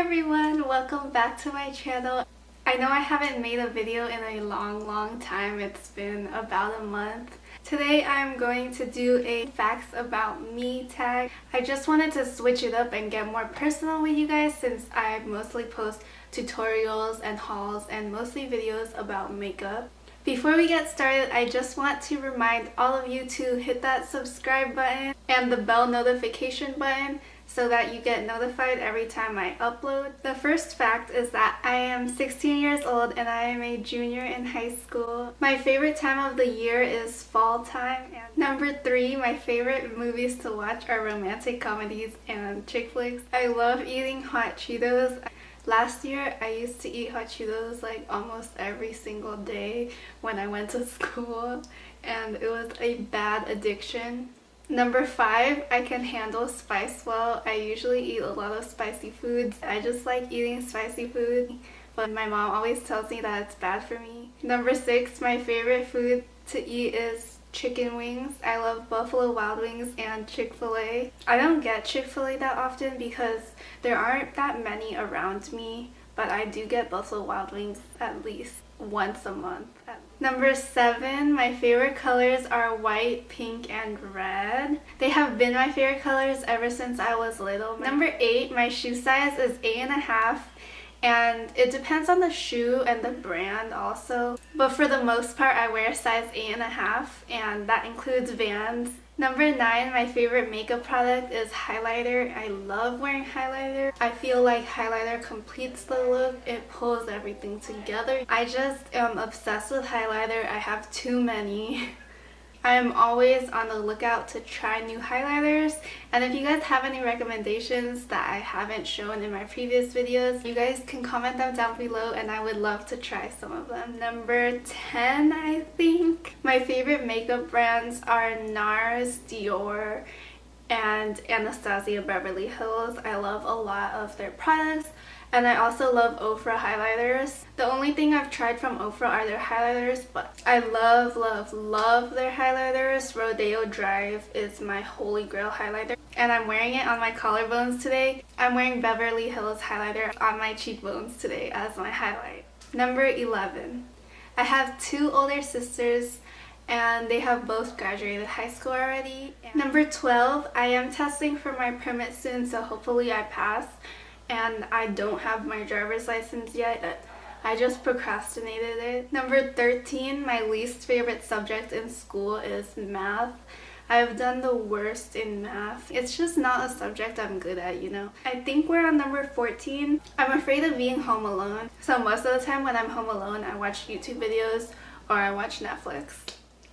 everyone, welcome back to my channel. I know I haven't made a video in a long time. It's been about a month. Today I'm going to do a facts about me tag. I just wanted to switch it up and get more personal with you guys since I mostly post tutorials and hauls and mostly videos about makeup. Before we get started, I just want to remind all of you to hit that subscribe button and the bell notification button so that you get notified every time I upload. The first fact is that I am 16 years old and I am a junior in high school. My favorite time of the year is fall time. And number 3, my favorite movies to watch are romantic comedies and chick flicks. I love eating hot Cheetos. Last year, I used to eat hot Cheetos like almost every single day when I went to school, and it was a bad addiction. Number 5, I can handle spice well. I usually eat a lot of spicy foods. I just like eating spicy food, but my mom always tells me that it's bad for me. Number 6, my favorite food to eat is chicken wings. I love Buffalo Wild Wings and Chick-fil-A. I don't get Chick-fil-A that often because there aren't that many around me, but I do get Buffalo Wild Wings at least once a month. Number 7, my favorite colors are white, pink, and red. They have been my favorite colors ever since I was little. Number 8, my shoe size is 8.5. And it depends on the shoe and the brand also. But for the most part, I wear size 8.5, and that includes Vans. Number 9, my favorite makeup product is highlighter. I love wearing highlighter. I feel like highlighter completes the look. It pulls everything together. I just am obsessed with highlighter. I have too many. I am always on the lookout to try new highlighters, and if you guys have any recommendations that I haven't shown in my previous videos, you guys can comment them down below and I would love to try some of them. Number 10, I think. My favorite makeup brands are NARS, Dior, and Anastasia Beverly Hills. I love a lot of their products. And I also love Ofra highlighters. The only thing I've tried from Ofra are their highlighters, but I love their highlighters. Rodeo Drive is my holy grail highlighter, and I'm wearing it on my collarbones today. I'm wearing Beverly Hills highlighter on my cheekbones today as my highlight. Number 11. I have 2 older sisters and they have both graduated high school already. Number 12. I am testing for my permit soon, so hopefully I pass. And I don't have my driver's license yet. I just procrastinated it. Number 13, my least favorite subject in school is math. I've done the worst in math. It's just not a subject I'm good at, you know. I think we're on number 14. I'm afraid of being home alone. So most of the time when I'm home alone, I watch YouTube videos or I watch Netflix.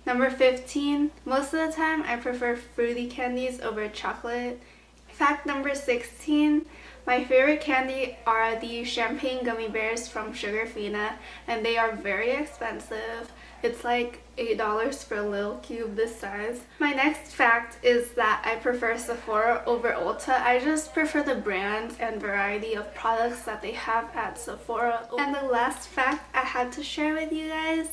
Number 15, most of the time I prefer fruity candies over chocolate. Fact number 16, my favorite candy are the champagne gummy bears from Sugarfina, and they are very expensive. It's like $8 for a little cube this size. My next fact is that I prefer Sephora over Ulta. I just prefer the brands and variety of products that they have at Sephora. And the last fact I had to share with you guys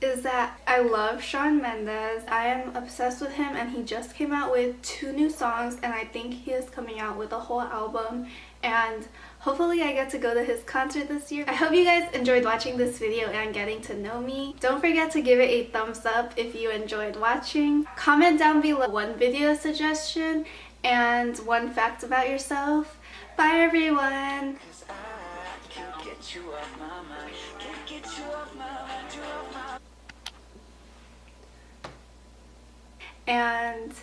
is that I love Shawn Mendes. I am obsessed with him, and he just came out with 2 new songs, and I think he is coming out with a whole album, and hopefully I get to go to his concert this year. I hope you guys enjoyed watching this video and getting to know me. Don't forget to give it a thumbs up if you enjoyed watching. Comment down below 1 video suggestion and 1 fact about yourself. Bye everyone! And